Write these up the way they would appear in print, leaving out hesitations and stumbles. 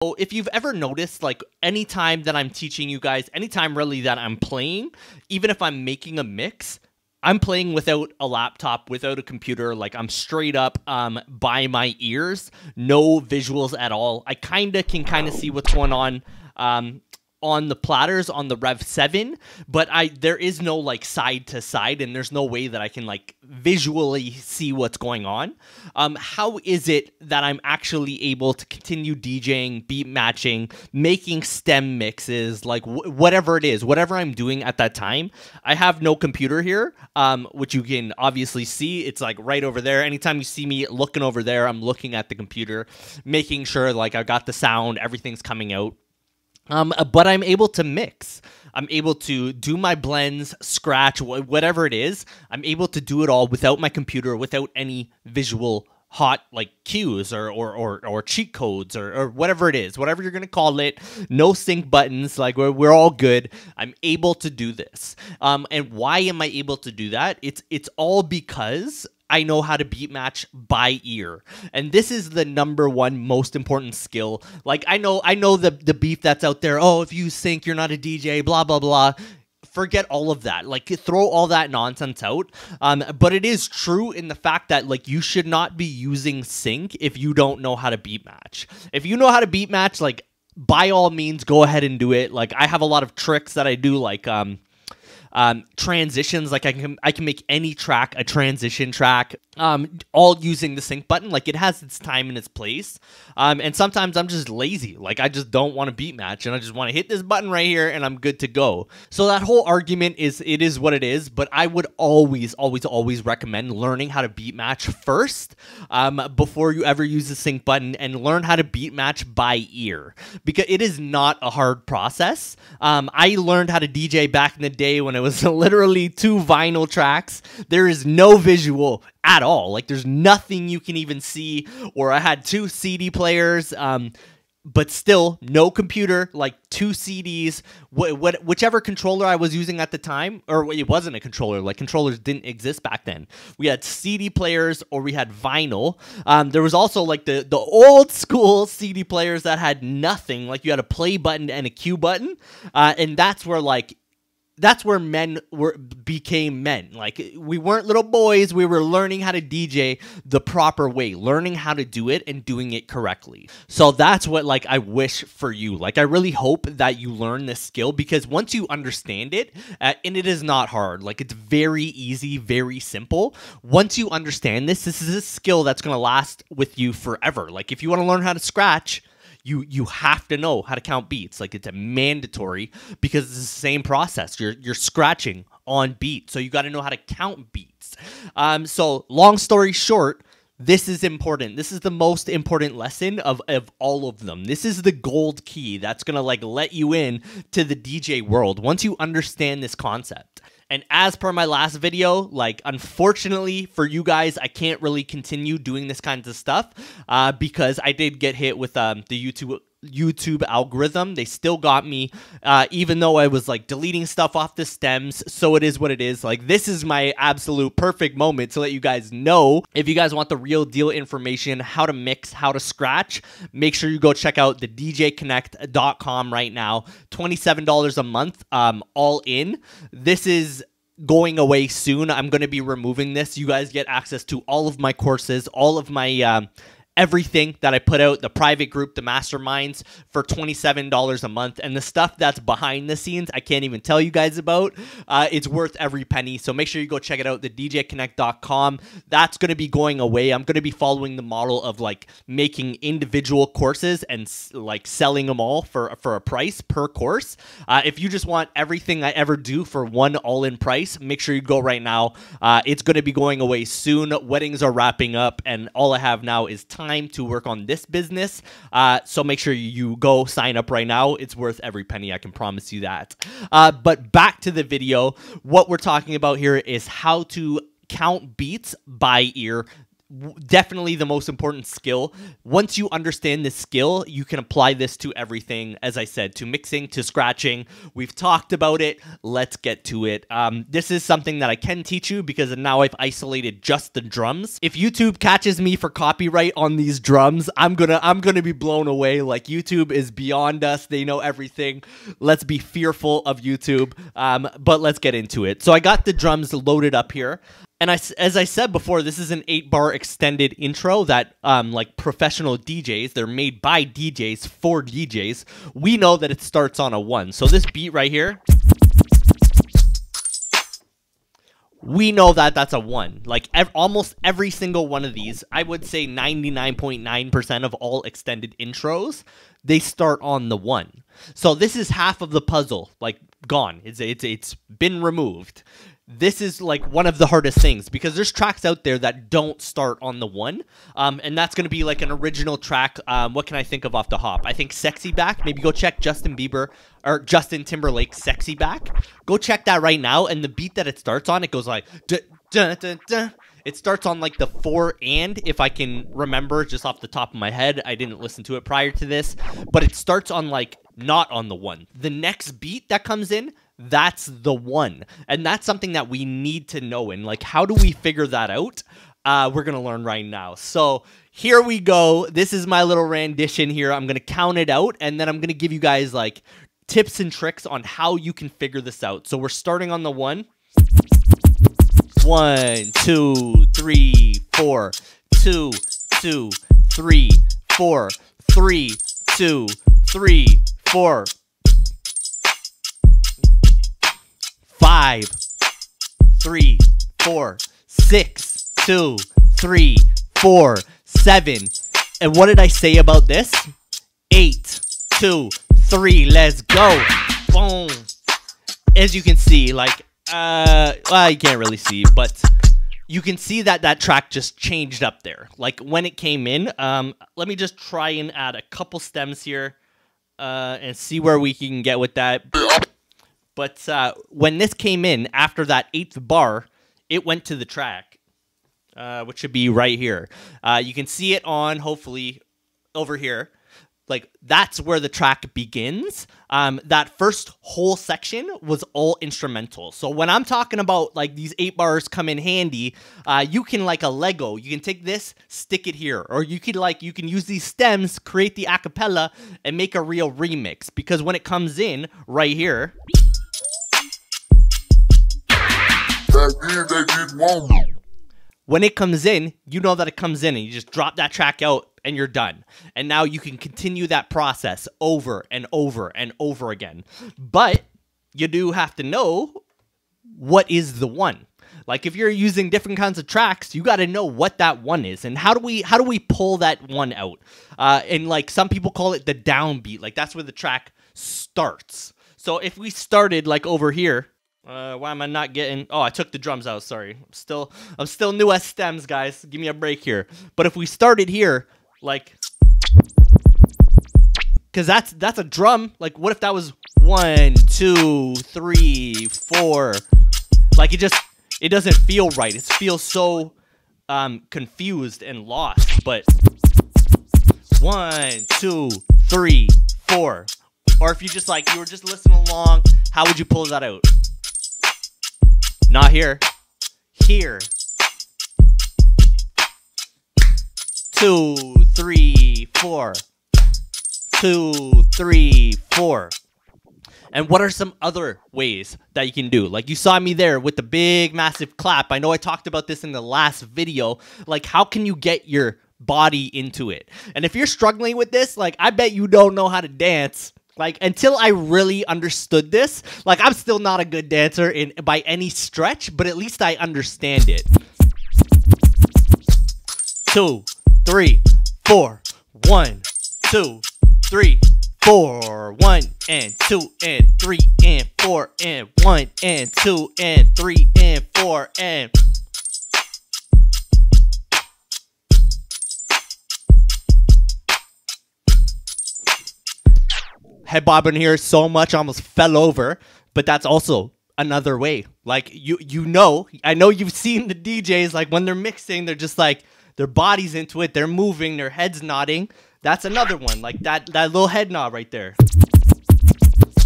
So if you've ever noticed, like anytime that I'm teaching you guys, anytime really that I'm playing, even if I'm making a mix, I'm playing without a laptop, without a computer. Like I'm straight up by my ears, no visuals at all. I can see what's going on the platters on the Rev7, but there is no like side to side, and there's no way that I can like visually see what's going on. How is it that I'm actually able to continue DJing, beat matching, making stem mixes, like whatever it is, whatever I'm doing at that time? I have no computer here, which you can obviously see. It's like right over there. Anytime you see me looking over there, I'm looking at the computer, making sure like I got the sound, everything's coming out. But I'm able to mix. I'm able to do my blends, scratch, whatever it is. I'm able to do it all without my computer, without any visual hot like cues or cheat codes or whatever it is, whatever you're gonna call it. No sync buttons. Like we're all good. I'm able to do this. And why am I able to do that? It's all because I know how to beat match by ear. And this is the #1 most important skill. Like I know the beef that's out there. Oh, if you sync, you're not a DJ, blah, blah, blah. Forget all of that. Like throw all that nonsense out. But it is true in the fact that like you should not be using sync if you don't know how to beat match. If you know how to beat match, like by all means, go ahead and do it. Like I have a lot of tricks that I do, like transitions. Like I can make any track a transition track, all using the sync button. Like it has its time and its place. And sometimes I'm just lazy. Like I just don't want to beat match, and I just want to hit this button right here and I'm good to go. So that whole argument is, it is what it is. But I would always recommend learning how to beat match first, before you ever use the sync button, and learn how to beat match by ear, because it is not a hard process. I learned how to DJ back in the day when it was literally 2 vinyl tracks. There is no visual at all. Like there's nothing you can even see. Or I had 2 CD players, but still no computer, like 2 CDs, whichever controller I was using at the time. Or it wasn't a controller, like controllers didn't exist back then. We had CD players or we had vinyl. There was also like the old school CD players that had nothing. Like you had a play button and a cue button. And that's where men became men. Like we weren't little boys. We were learning how to DJ the proper way, learning how to do it and doing it correctly. So that's what like I wish for you. Like I really hope that you learn this skill, because once you understand it, and it is not hard. Like it's very easy, very simple. Once you understand this is a skill that's going to last with you forever. Like if you want to learn how to scratch, you have to know how to count beats. Like it's a mandatory, because it's the same process. You're scratching on beat, so you got to know how to count beats. So long story short, this is important. This is the most important lesson of all of them. This is the gold key that's gonna like let you in to the DJ world once you understand this concept. And as per my last video, like unfortunately for you guys, I can't really continue doing this kinds of stuff because I did get hit with the YouTube algorithm. They still got me, even though I was like deleting stuff off the stems. So it is what it is. Like this is my absolute perfect moment to let you guys know, if you guys want the real deal information, how to mix, how to scratch, make sure you go check out the djconnect.com right now. $27 a month, all in. This is going away soon. I'm going to be removing this. You guys get access to all of my courses, all of my everything that I put out, the private group, the masterminds, for $27 a month. And the stuff that's behind the scenes, I can't even tell you guys about. It's worth every penny. So make sure you go check it out, the djconnect.com. That's going to be going away. I'm going to be following the model of like making individual courses and like selling them all for a price per course. If you just want everything I ever do for one all-in price, make sure you go right now. It's going to be going away soon. Weddings are wrapping up, and all I have now is time to work on this business. So make sure you go sign up right now. It's worth every penny, I can promise you that. But back to the video. What we're talking about here is how to count beats by ear definitely the most important skill. Once you understand this skill, you can apply this to everything, as I said, to mixing, to scratching. We've talked about it. Let's get to it. This is something that I can teach you because now I've isolated just the drums. If YouTube catches me for copyright on these drums, I'm gonna be blown away. Like, YouTube is beyond us. They know everything. Let's be fearful of YouTube. But let's get into it. So I got the drums loaded up here. And as I said before, this is an 8-bar extended intro that, like professional DJs, they're made by DJs for DJs. We know that it starts on a 1. So this beat right here, we know that that's a 1. Like almost every single one of these, I would say 99.9% of all extended intros, they start on the 1. So this is half of the puzzle, like gone. It's been removed. This is like one of the hardest things because there's tracks out there that don't start on the 1. And that's going to be like an original track. What can I think of off the hop? I think Sexy Back. Maybe go check Justin Timberlake's Sexy Back. Go check that right now. And the beat that it starts on, it goes like, duh, duh, duh, duh. It starts on like the 4 and, if I can remember just off the top of my head. I didn't listen to it prior to this, but it starts on like not on the 1. The next beat that comes in, that's the 1. And that's something that we need to know. And like, how do we figure that out? We're going to learn right now. So here we go. This is my little rendition here. I'm going to count it out, and then I'm going to give you guys like tips and tricks on how you can figure this out. So we're starting on the 1. 1, 2, 3, 4. 2, 2, 3, 4. 3, 2, 3, 4. 5, 3, 4, 6, 2, 3, 4, 7. And what did I say about this? 8, 2, 3, let's go. Boom. As you can see, like, well, you can't really see, but you can see that that track just changed up there. Like when it came in, let me just try and add a couple stems here, and see where we can get with that. But when this came in, after that 8th bar, it went to the track, which should be right here. You can see it on, hopefully, over here. Like, that's where the track begins. That first whole section was all instrumental. So when I'm talking about, like, these 8 bars come in handy, you can, like a Lego, you can take this, stick it here. Or you could, like, you can use these stems, create the acapella, and make a real remix. Because when it comes in, right here... when it comes in, you know that it comes in, and you just drop that track out and you're done. And now you can continue that process over and over and over again. But you do have to know what is the 1. Like if you're using different kinds of tracks, you got to know what that 1 is. And how do we pull that 1 out? And like some people call it the downbeat. Like that's where the track starts. So if we started like over here, why am I not getting... Oh, I took the drums out, sorry. I'm still new at stems, guys. Give me a break here. But if we started here, like... Because that's a drum. Like, what if that was 1, 2, 3, 4? Like, it doesn't feel right. It feels so confused and lost. But 1, 2, 3, 4. Or if you just like, you were just listening along, how would you pull that out? Not here. Here. 2, 3, 4. 2, 3, 4. And what are some other ways that you can do? Like you saw me there with the big, massive clap. I know I talked about this in the last video. Like how can you get your body into it? And if you're struggling with this, like I bet you don't know how to dance. Like, until I really understood this, like, I'm still not a good dancer by any stretch, but at least I understand it. 2, 3, 4. 1, 2, 3, 4. 1 and 2 and 3 and 4 and 1 and 2 and 3 and 4 and... Head bobbing here so much, I almost fell over. But that's also another way. Like, you know, I know you've seen the DJs, like, when they're mixing, they're their body's into it, they're moving, their head's nodding. That's another one, like that little head nod right there.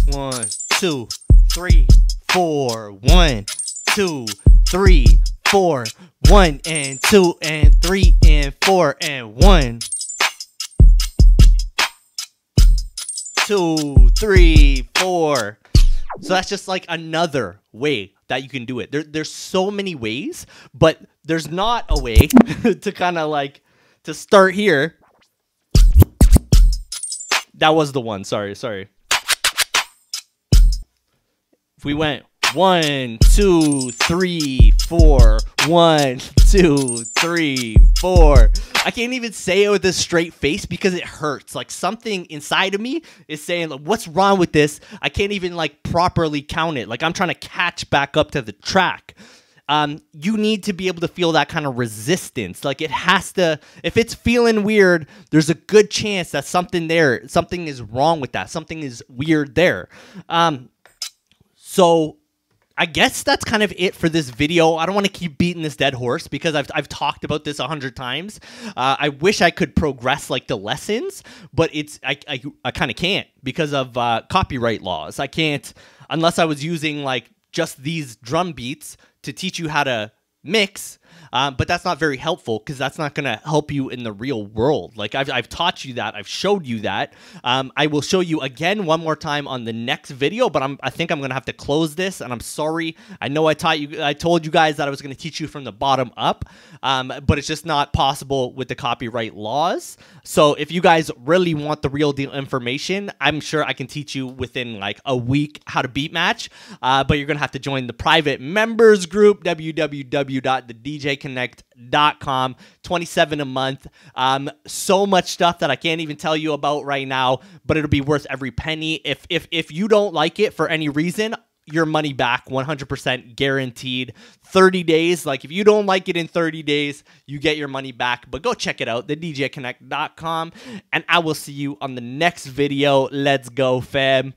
1, 2, 3, 4. 1, 2, 3, 4. 1 and 2 and 3 and 4 and 1, 2, 3, 4. So that's just like another way that you can do it. There's so many ways, but there's not a way to kind of like to start here. That was the one. Sorry. If we went 1, 2, 3, 4. 1, 2, 3, 4. I can't even say it with a straight face because it hurts. Like something inside of me is saying, like, what's wrong with this? I can't even like properly count it. Like I'm trying to catch back up to the track. You need to be able to feel that kind of resistance. Like it has to, if it's feeling weird, there's a good chance that something is wrong with that. Something is weird there. So I guess that's kind of it for this video. I don't want to keep beating this dead horse because I've talked about this 100 times. I wish I could progress like the lessons, but I kind of can't because of copyright laws. I can't unless I was using like just these drum beats to teach you how to mix. But that's not very helpful because that's not going to help you in the real world. Like I've taught you that. I've showed you that. I will show you again one more time on the next video, but I think I'm going to have to close this, and I'm sorry. I know I told you guys that I was going to teach you from the bottom up, but it's just not possible with the copyright laws. So if you guys really want the real deal information, I'm sure I can teach you within like a week how to beat match, but you're going to have to join the private members group, www.thedjconnect.com, $27 a month. So much stuff that I can't even tell you about right now, but it'll be worth every penny. If you don't like it for any reason, your money back, 100% guaranteed. 30 days. Like if you don't like it in 30 days, you get your money back. But go check it out, thedjconnect.com, and I will see you on the next video. Let's go, fam.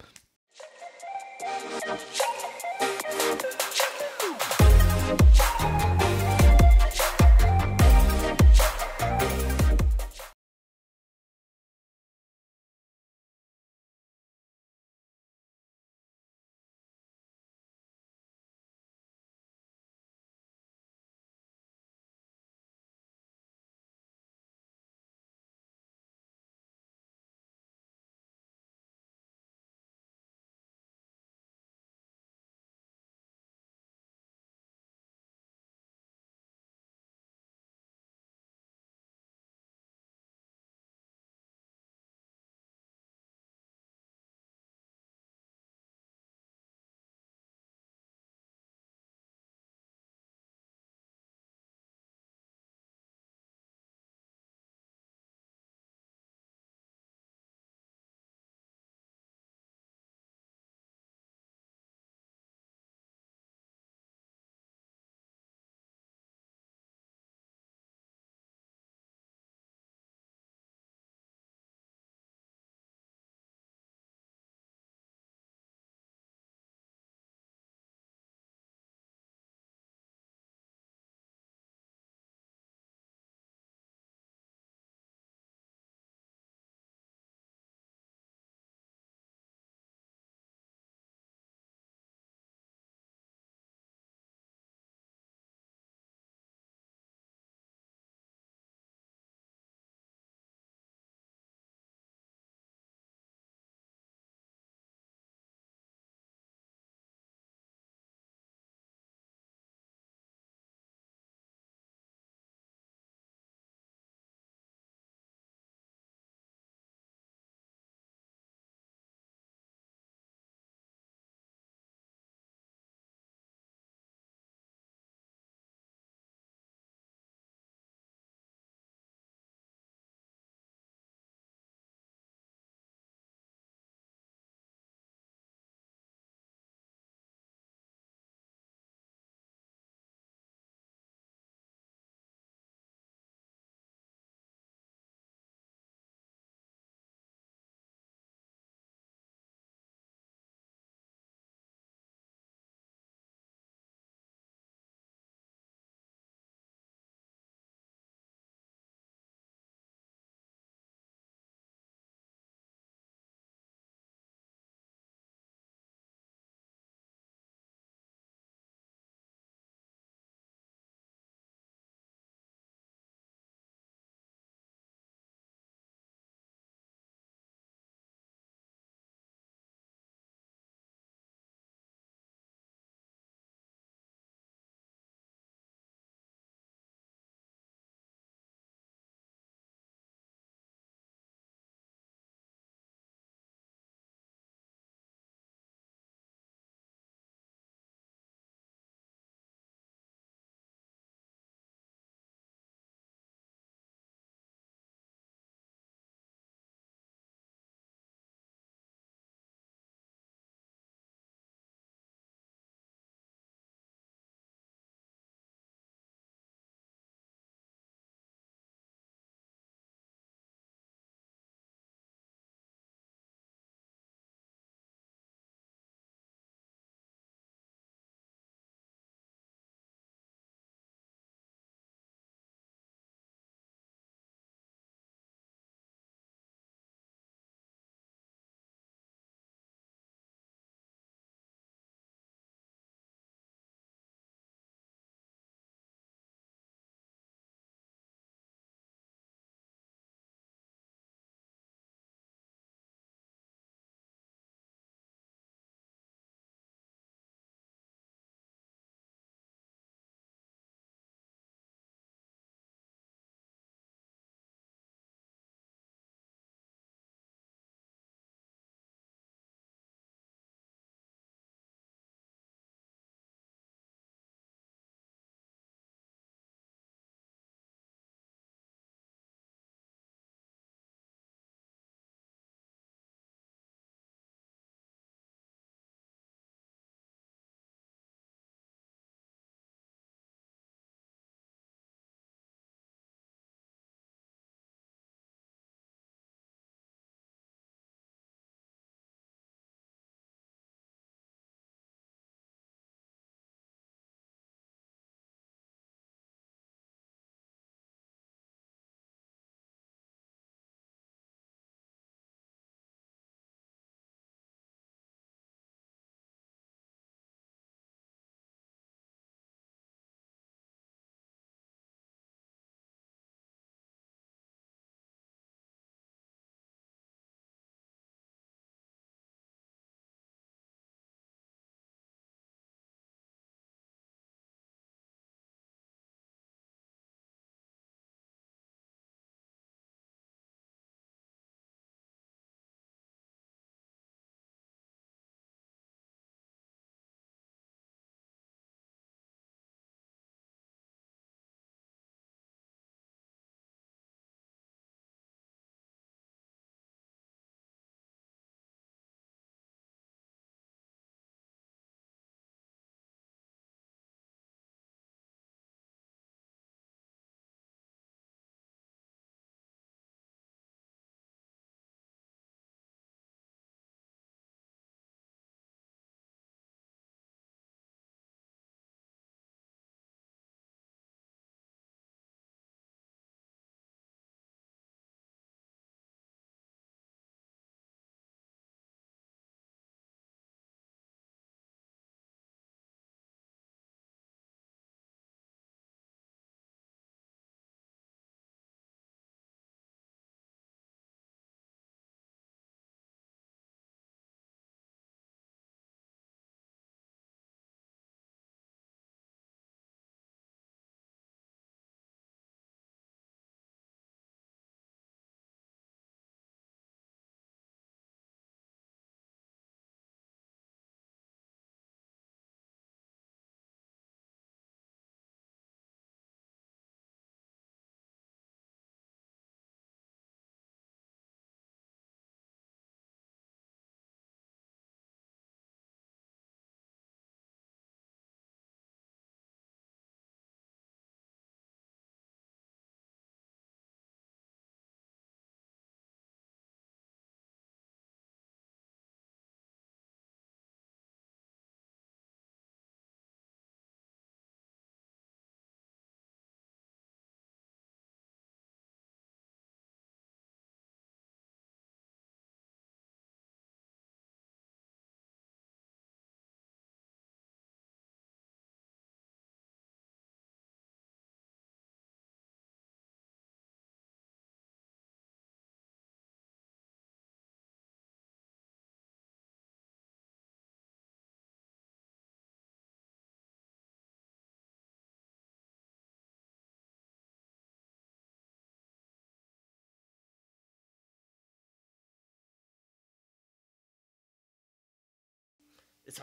It's,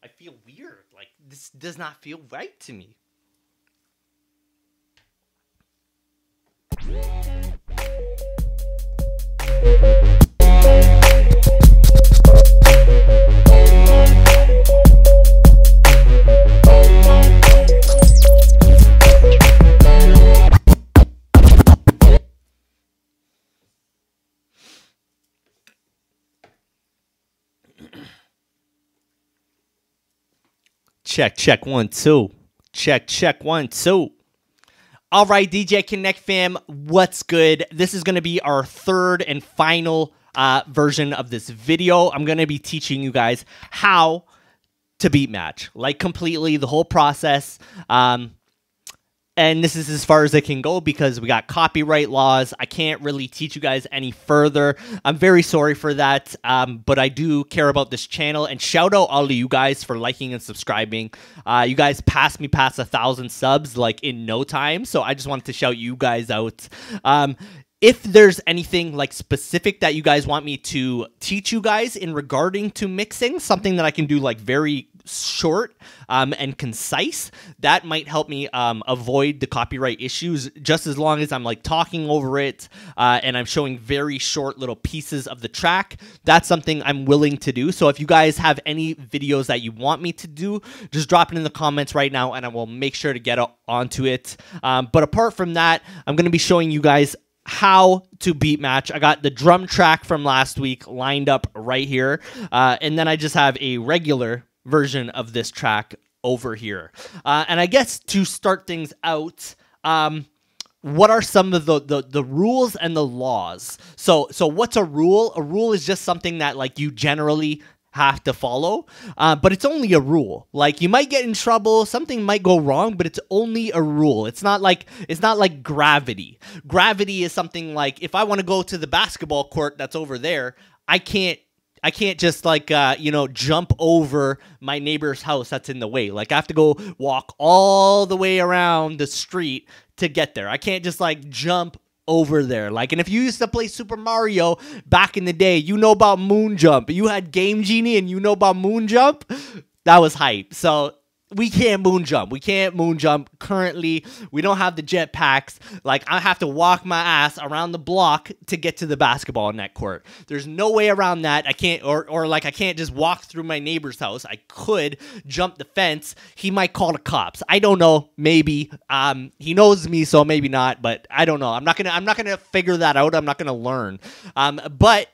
I feel weird. Like, this does not feel right to me. Check 1 2. Check 1 2. All right, DJ Connect fam, what's good? This is going to be our third and final version of this video. I'm going to be teaching you guys how to beat match, like completely the whole process. And this is as far as it can go because we got copyright laws. I can't really teach you guys any further. I'm very sorry for that, but I do care about this channel. And shout out all of you guys for liking and subscribing. You guys passed 1,000 subs like in no time, so I just wanted to shout you guys out. If there's anything like specific that you guys want me to teach you guys in regarding to mixing, something that I can do like very short and concise, that might help me avoid the copyright issues, just as long as I'm like talking over it and I'm showing very short little pieces of the track. That's something I'm willing to do. So if you guys have any videos that you want me to do, just drop it in the comments right now and I will make sure to get onto it. But apart from that, I'm going to be showing you guys how to beat match. I got the drum track from last week lined up right here, and then I just have a regular version of this track over here. And I guess to start things out, what are some of the rules and the laws? So what's a rule? A rule is just something that like you generally have to follow, but it's only a rule. Like, you might get in trouble, something might go wrong, but it's only a rule. It's not like gravity. Gravity is something like, if I want to go to the basketball court that's over there, I can't just like you know, jump over my neighbor's house that's in the way. Like, I have to go walk all the way around the street to get there. I can't just like jump over there. Like, and if you used to play Super Mario back in the day, you know about moon jump. You had Game Genie and you know about moon jump. That was hype. So we can't moon jump. We can't moon jump currently. We don't have the jet packs. Like, I have to walk my ass around the block to get to the basketball net court. There's no way around that. I can't, or like, I can't just walk through my neighbor's house. I could jump the fence. He might call the cops. I don't know. Maybe. He knows me, so maybe not. But I don't know. I'm not gonna figure that out. I'm not gonna learn. But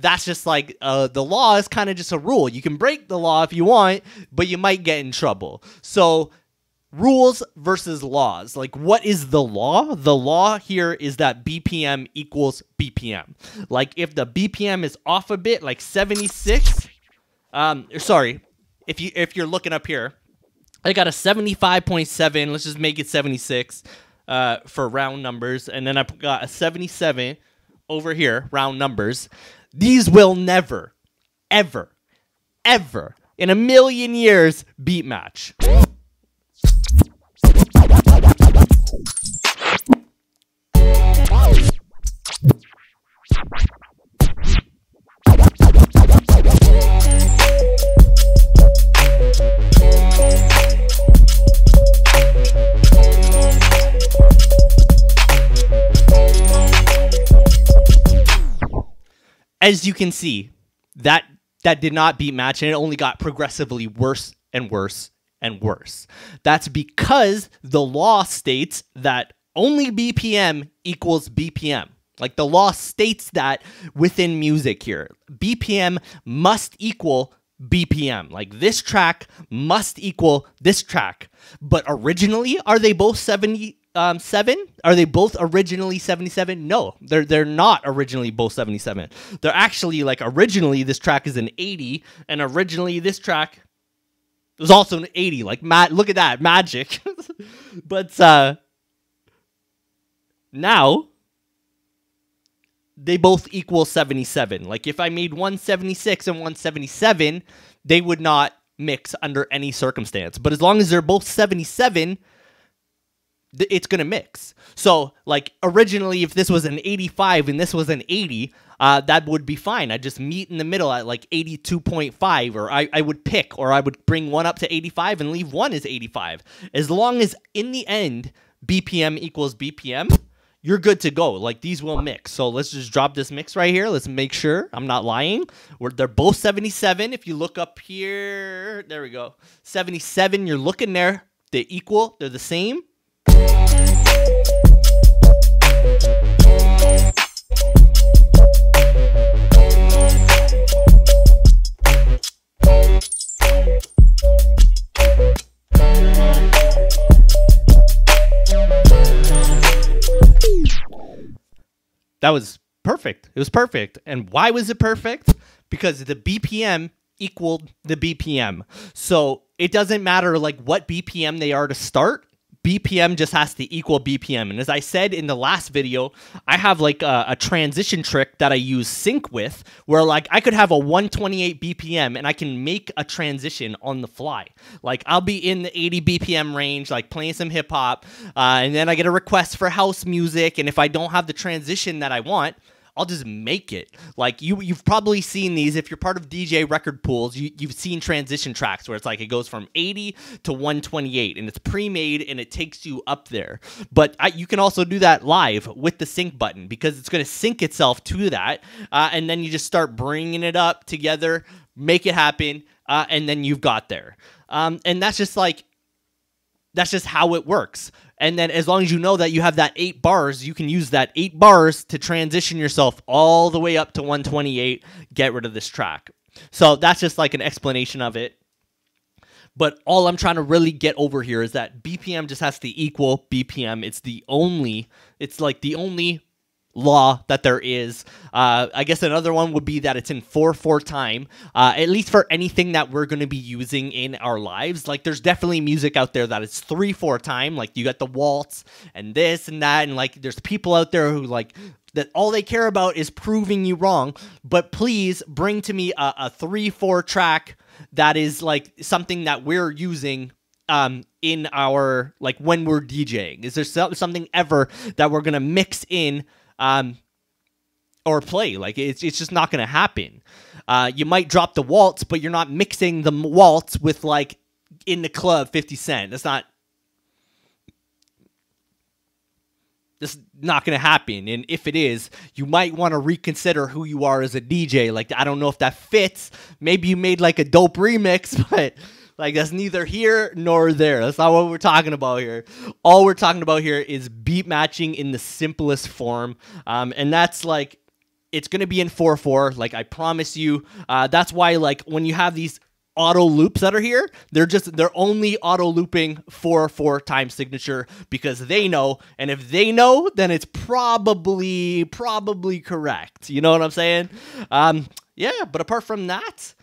that's just like, the law is kind of just a rule. You can break the law if you want, but you might get in trouble. So rules versus laws. Like, what is the law? The law here is that BPM equals BPM. Like, if the BPM is off a bit, like 76, sorry, if you're looking up here, I got a 75.7. Let's just make it 76 for round numbers. And then I got a 77 over here, round numbers. These will never, ever, ever in a million years beat match. As you can see, that did not beat match, and it only got progressively worse and worse and worse. That's because the law states that only BPM equals BPM. Like, the law states that within music here. BPM must equal BPM. Like, this track must equal this track. But originally, are they both 77? Are they both originally 77? No, they're not originally both 77. They're actually, like, originally this track is an 80, and originally this track was also an 80. Like, look at that magic. But now they both equal 77. Like, if I made 176 and 177, they would not mix under any circumstance. But as long as they're both 77, it's gonna mix. So like originally, if this was an 85 and this was an 80, that would be fine. I'd just meet in the middle at like 82.5, or I would pick, or I would bring one up to 85 and leave one as 85. As long as in the end BPM equals BPM, you're good to go. Like these will mix. So let's just drop this mix right here. Let's make sure I'm not lying. They're both 77. If you look up here, there we go. 77, you're looking there. They equal, they're the same. That was perfect. It was perfect. And why was it perfect? Because the BPM equaled the BPM. So it doesn't matter like what BPM they are to start. BPM just has to equal BPM. And as I said in the last video, I have like a transition trick that I use sync with, where like I could have a 128 BPM and I can make a transition on the fly. Like I'll be in the 80 BPM range, like playing some hip hop, and then I get a request for house music. And if I don't have the transition that I want, I'll just make it. Like you've probably seen these if you're part of DJ record pools. You've seen transition tracks where it's like it goes from 80 to 128 and it's pre-made and it takes you up there. But you can also do that live with the sync button, because it's going to sync itself to that, and then you just start bringing it up together, make it happen, and then you've got there. And that's just how it works. And then as long as you know that you have that 8 bars, you can use that 8 bars to transition yourself all the way up to 128, get rid of this track. So that's just like an explanation of it. But all I'm trying to really get over here is that BPM just has to equal BPM. It's like the only law that there is. I guess another one would be that it's in 4/4 time, at least for anything that we're going to be using in our lives. Like there's definitely music out there that is 3/4 time, like you got the waltz and this and that, and like there's people out there who like that all they care about is proving you wrong. But please bring to me a 3/4 track that is like something that we're using in our, like when we're DJing. Is there something ever that we're gonna mix in or play? Like it's just not gonna happen. You might drop the waltz, but you're not mixing the waltz with like in the club 50 Cent. That's not gonna happen. And if it is, you might want to reconsider who you are as a DJ. Like I don't know if that fits. Maybe you made like a dope remix, but like that's neither here nor there. That's not what we're talking about here. All we're talking about here is beat matching in the simplest form. And that's like, it's going to be in 4/4. Like I promise you. That's why like when you have these auto loops that are here, they're only auto looping 4/4 time signature, because they know. And if they know, then it's probably correct. You know what I'm saying? Yeah, but apart from that,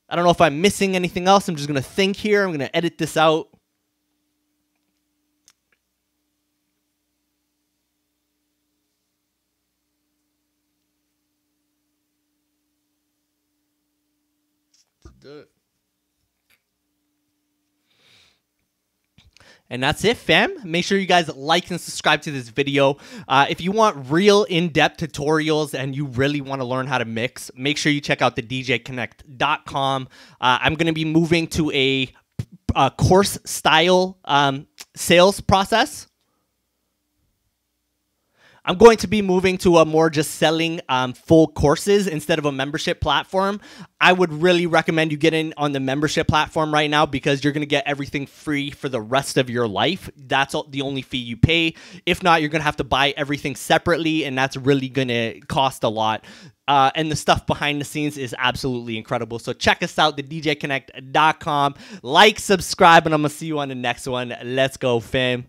I don't know if I'm missing anything else. I'm just going to think here. I'm going to edit this out. And that's it, fam. Make sure you guys like and subscribe to this video. If you want real in-depth tutorials and you really want to learn how to mix, make sure you check out the djconnect.com. I'm going to be moving to a course style sales process. I'm going to be moving to a more just selling full courses instead of a membership platform. I would really recommend you get in on the membership platform right now, because you're going to get everything free for the rest of your life. That's the only fee you pay. If not, you're going to have to buy everything separately, and that's really going to cost a lot. And the stuff behind the scenes is absolutely incredible. So check us out, the djconnect.com. Like, subscribe, and I'm going to see you on the next one. Let's go, fam.